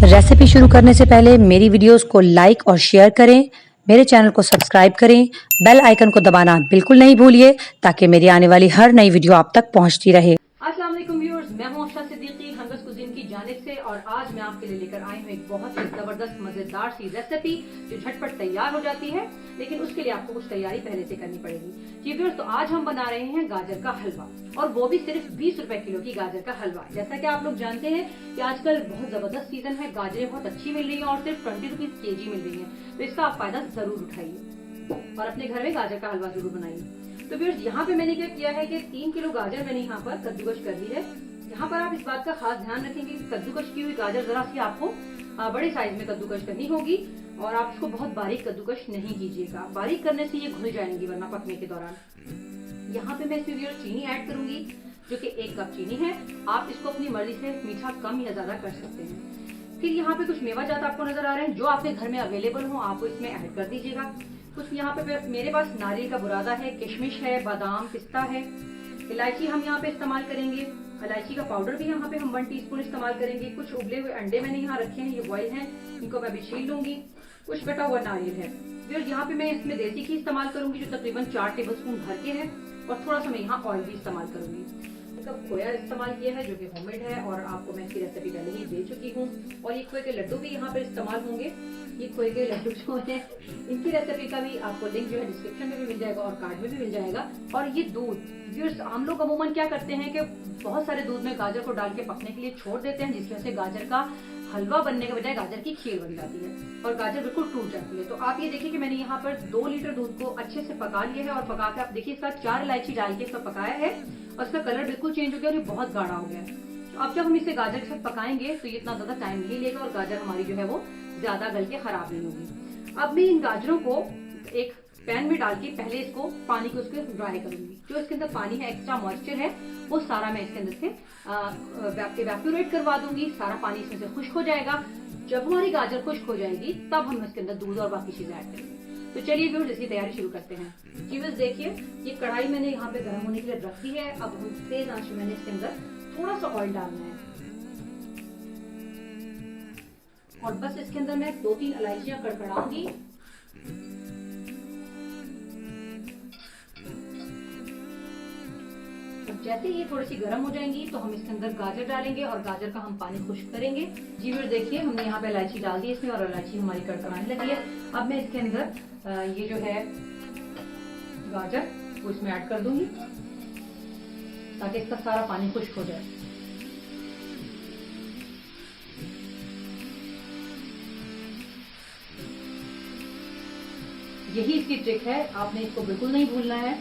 Recipe शुरू करने से पहले मेरी वीडियोस को लाइक और शेयर करें, मेरे चैनल को सब्सक्राइब करें, बेल आइकन को दबाना बिल्कुल नहीं भूलिए ताकि मेरी आने वाली हर नई वीडियो आप तक पहुंचती रहे। अस्सलाम वालेकुम व्यूअर्स, मैं हूं अफशा सिद्दीकी हंगस कुजीन की जानिब से और आज मैं आपके लिए लेकर आई हूं एक बहुत ही जबरदस्त मजेदार सी रेसिपी जो झटपट तैयार हो जाती है, लेकिन उसके लिए आपको कुछ तैयारी पहले से करनी पड़ेगी। जी व्यूअर्स, तो आज हम बना रहे हैं गाजर का हलवा और वो भी सिर्फ 20 रुपए किलो की गाजर का हलवा। जैसा कि आप लोग जानते हैं कि आजकल बहुत जबरदस्त सीजन है, गाजरें बहुत अच्छी मिल रही है और सिर्फ 20 रुपीज केजी मिल रही है, तो इसका आप फायदा जरूर उठाइए और अपने घर में गाजर का हलवा जरूर बनाइए। तो व्यूअर्स, यहाँ पे मैंने क्या किया है कि 3 किलो गाजर मैंने यहाँ पर कद्दूकश कर ली है। यहाँ पर आप इस बात का खास ध्यान रखेंगे कि कद्दूकश की हुई गाजर जरा सी आपको बड़े साइज में कद्दूकश करनी होगी और आप इसको बहुत बारीक कद्दूकश नहीं कीजिएगा, बारीक करने से ये घुल जाएंगी वरना पकने के दौरान। यहाँ पे मैं इसमें चीनी ऐड करूंगी जो कि 1 कप चीनी है। आप इसको अपनी मर्जी से मीठा कम या ज्यादा कर सकते हैं। फिर यहाँ पे कुछ मेवा जात आपको नजर आ रहे हैं, जो आपके घर में अवेलेबल हो आप इसमें ऐड कर दीजिएगा। कुछ यहाँ पे मेरे पास नारियल का बुरादा है, किशमिश है, बादाम, पिस्ता है, इलायची हम यहाँ पे इस्तेमाल करेंगे। इलायची का पाउडर भी यहाँ पे हम 1 टीस्पून इस्तेमाल करेंगे। कुछ उबले हुए अंडे मैंने यहाँ रखे हैं, ये बॉयल हैं, इनको मैं भी छील लूंगी। कुछ कटा हुआ नारियल है। फिर यहाँ पे मैं इसमें देसी घी इस्तेमाल करूंगी जो तकरीबन 4 टेबलस्पून भर के है और थोड़ा सा मैं यहाँ ऑयल भी इस्तेमाल करूंगी। खोया इस्तेमाल किया है जो कि होममेड है और आपको मैं इसकी रेसिपी पहले ही दे चुकी हूँ। और ये खोए के लड्डू भी यहाँ पर इस्तेमाल होंगे। ये खोए के लड्डू जो है इनकी रेसिपी का भी आपको लिंक जो है डिस्क्रिप्शन में भी मिल जाएगा और कार्ड में भी मिल जाएगा। और ये दूध, हम लोग अमूमन क्या करते हैं कि बहुत सारे दूध में गाजर को डाल के पकने के लिए छोड़ देते हैं, जिसकी वजह से गाजर का हलवा बनने के बजाय गाजर की खीर बन जाती है और गाजर बिल्कुल टूट जाती है। तो आप ये देखिए कि मैंने यहाँ पर 2 लीटर दूध को अच्छे से पका लिया है और पका के आप देखिए इसका 4 इलायची डाल के इसका पकाया है और इसका कलर बिल्कुल चेंज हो गया और ये बहुत गाढ़ा हो गया है। तो अब जब हम इसे गाजर के साथ पकाएंगे तो ये इतना ज्यादा टाइम नहीं लेगा और गाजर हमारी जो है वो ज्यादा गल के खराब नहीं होगी। अब मैं इन गाजरों को एक पैन में डाल के पहले इसको पानी को उसके ड्राई करूंगी। जो इसके अंदर पानी है, एक्स्ट्रा मॉइस्चर है, वो सारा मैं इसके अंदर से इवेपोरेट करवा दूंगी। सारा पानी इसमें से खुश्क हो जाएगा। जब हमारी गाजर खुश्क हो जाएगी तब हम इसके अंदर दूध और बाकी चीजें ऐड करेंगे। तो चलिए व्यूअर्स, इसकी तैयारी शुरू करते हैं। व्यूअर्स देखिए, ये कढ़ाई मैंने यहाँ पे गर्म होने के लिए रखी है। अब हम तेज आंच में मैंने इसके अंदर थोड़ा सा ऑयल डालना है और बस इसके अंदर मैं 2-3 इलायचियां कड़कड़ाऊंगी। जैसे ये थोड़ी सी गर्म हो जाएंगी तो हम इसके अंदर गाजर डालेंगे और गाजर का हम पानी खुश्क करेंगे। जी व्यूअर्स देखिए, हमने यहाँ पे इलायची डाल दी इसमें और इलायची हमारी कड़कड़ाने लगी है। अब मैं इसके अंदर ये जो है गाजर वो इसमें ऐड कर दूंगी ताकि इसका सारा पानी खुश्क हो जाए। यही इसकी ट्रिक है, आपने इसको बिल्कुल नहीं भूलना है।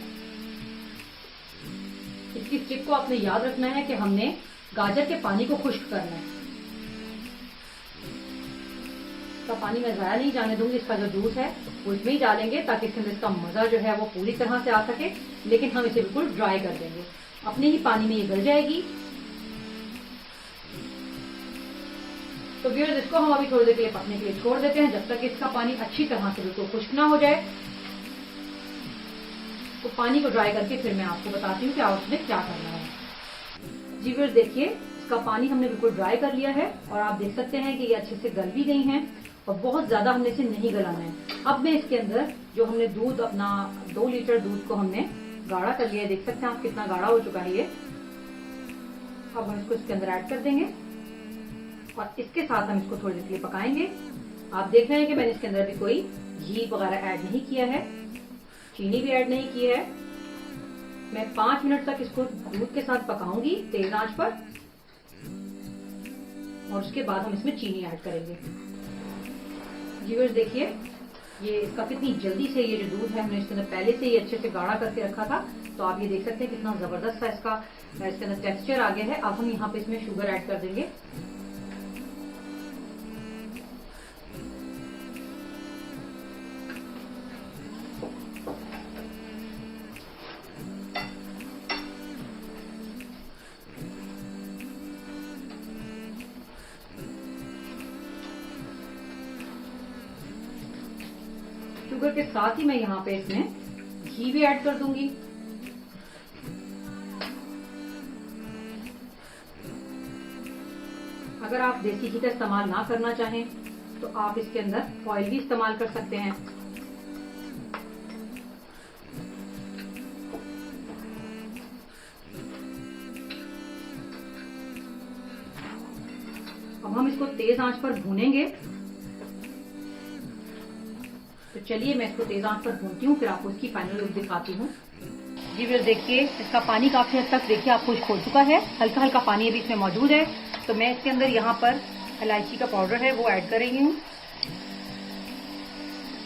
इसकी ट्रिक को आपने याद रखना है कि हमने गाजर के पानी को खुश्क करना है। इसका पानी मैं ज़ाया नहीं जाने दूंगी। इसका जो जूस है वो इसमें ही डालेंगे ताकि इसके अंदर इसका मजा जो है वो पूरी तरह से आ सके, लेकिन हम इसे बिल्कुल ड्राई कर देंगे। अपने ही पानी में ये गल जाएगी। तो व्यूअर्स, इसको हम अभी थोड़ी देर के लिए पकने के लिए छोड़ देते हैं जब तक इसका पानी अच्छी तरह से बिल्कुल खुश्क ना हो जाए। तो पानी को ड्राई करके फिर मैं आपको बताती हूँ कि आप उसमें क्या करना है। जी व्यूअर्स देखिए, इसका पानी हमने बिल्कुल ड्राई कर लिया है और आप देख सकते हैं कि ये अच्छे से गल भी गई हैं और बहुत ज्यादा हमने इसे नहीं गलाना है। अब मैं इसके अंदर जो हमने दूध, अपना 2 लीटर दूध को हमने गाढ़ा कर लिया है, देख सकते हैं आप कितना गाढ़ा हो चुका है ये। अब हम इसको इसके अंदर ऐड कर देंगे और इसके साथ हम इसको थोड़ी देर के लिए पकाएंगे। आप देख रहे हैं कि मैंने इसके अंदर अभी कोई घी वगैरह ऐड नहीं किया है, चीनी भी ऐड नहीं की है। मैं 5 मिनट तक इसको दूध के साथ पकाऊंगी तेज आंच पर और उसके बाद हम इसमें चीनी ऐड करेंगे। व्यूअर्स देखिए, ये इसका कितनी जल्दी से ये जो दूध है हमने इसके अंदर पहले से ही अच्छे से गाढ़ा करके रखा था, तो आप ये देख सकते हैं कितना जबरदस्त सा इसका इसके अंदर टेक्सचर आ गया है। अब हम यहाँ पे इसमें शुगर ऐड कर देंगे। शुगर के साथ ही मैं यहाँ पे इसमें घी भी ऐड कर दूंगी। अगर आप देसी घी का इस्तेमाल ना करना चाहें तो आप इसके अंदर ऑयल भी इस्तेमाल कर सकते हैं। अब हम इसको तेज आंच पर भूनेंगे। तो चलिए मैं इसको तेज आंच पर भूनती हूँ, फिर आपको इसकी फाइनल लुक दिखाती हूँ। जी फिर देखिए इसका पानी काफी हद तक देखिए आपको खोल चुका है, हल्का हल्का पानी अभी इसमें मौजूद है। तो मैं इसके अंदर यहाँ पर इलायची का पाउडर है वो ऐड कर रही हूँ।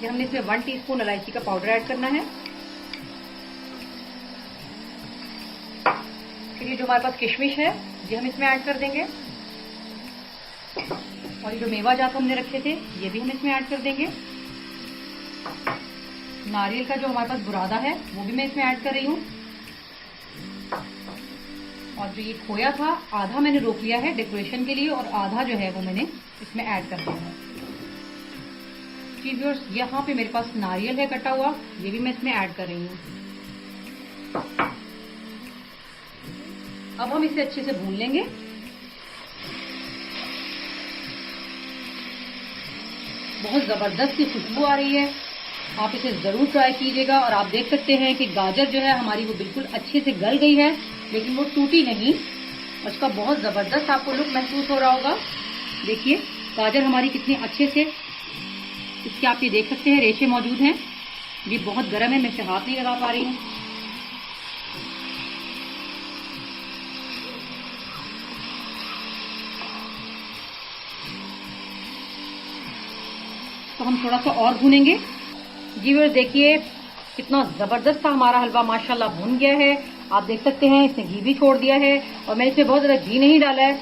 ये हमने इसमें 1 टीस्पून इलायची का पाउडर ऐड करना है। फिर ये जो हमारे पास किशमिश है ये हम इसमें ऐड कर देंगे, और ये जो मेवा जात हमने रखे थे ये भी हम इसमें ऐड कर देंगे। नारियल का जो हमारे पास बुरादा है वो भी मैं इसमें ऐड कर रही हूँ। और जो ये खोया था आधा मैंने रोक लिया है डेकोरेशन के लिए, और आधा जो है वो मैंने इसमें ऐड कर दिया है। जी व्यूअर्स, यहाँ पे मेरे पास नारियल है कटा हुआ, ये भी मैं इसमें ऐड कर रही हूँ। अब हम इसे अच्छे से भून लेंगे। बहुत जबरदस्त सी खुशबू आ रही है, आप इसे जरूर ट्राई कीजिएगा। और आप देख सकते हैं कि गाजर जो है हमारी वो बिल्कुल अच्छे से गल गई है, लेकिन वो टूटी नहीं। उसका बहुत जबरदस्त आपको लुक महसूस हो रहा होगा। देखिए गाजर हमारी कितनी अच्छे से, इसके आप ये देख सकते हैं रेशे मौजूद हैं। ये बहुत गर्म है, मैं इसे हाथ नहीं लगा पा रही हूँ। तो हम थोड़ा सा और भूनेंगे। जी व्यूअर्स देखिए कितना जबरदस्त सा हमारा हलवा माशाल्लाह भून गया है। आप देख सकते हैं इसने घी भी छोड़ दिया है, और मैंने इसमें बहुत ज्यादा घी नहीं डाला है।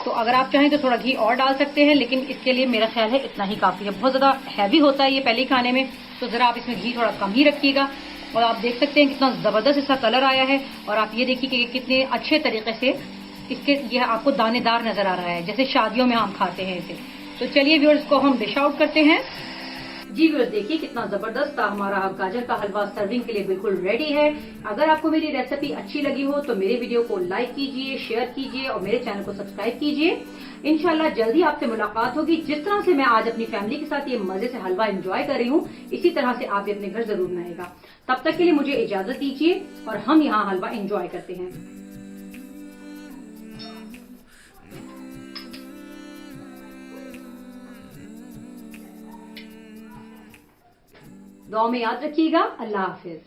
तो अगर आप चाहें तो थोड़ा घी और डाल सकते हैं, लेकिन इसके लिए मेरा ख्याल है इतना ही काफी है। बहुत ज्यादा हैवी होता है ये पहले खाने में, तो जरा आप इसमें घी थोड़ा कम ही रखिएगा। और आप देख सकते हैं कितना जबरदस्त इसका कलर आया है, और आप ये देखिए कि कितने अच्छे तरीके से इसके ये आपको दानेदार नजर आ रहा है, जैसे शादियों में हम खाते हैं इसे। तो चलिए व्यूअर्स को हम डिश आउट करते हैं। जी व्यूअर्स देखिए कितना जबरदस्त था हमारा गाजर का हलवा सर्विंग के लिए बिल्कुल रेडी है। अगर आपको मेरी रेसिपी अच्छी लगी हो तो मेरे वीडियो को लाइक कीजिए, शेयर कीजिए और मेरे चैनल को सब्सक्राइब कीजिए। इंशाल्लाह जल्दी आपसे मुलाकात होगी। जिस तरह से मैं आज अपनी फैमिली के साथ ये मजे से हलवा एंजॉय कर रही हूँ, इसी तरह से आप भी अपने घर जरूर बनाएगा। तब तक के लिए मुझे इजाजत दीजिए और हम यहाँ हलवा एंजॉय करते हैं। दुआ में याद रखिएगा। अल्लाह हाफिज।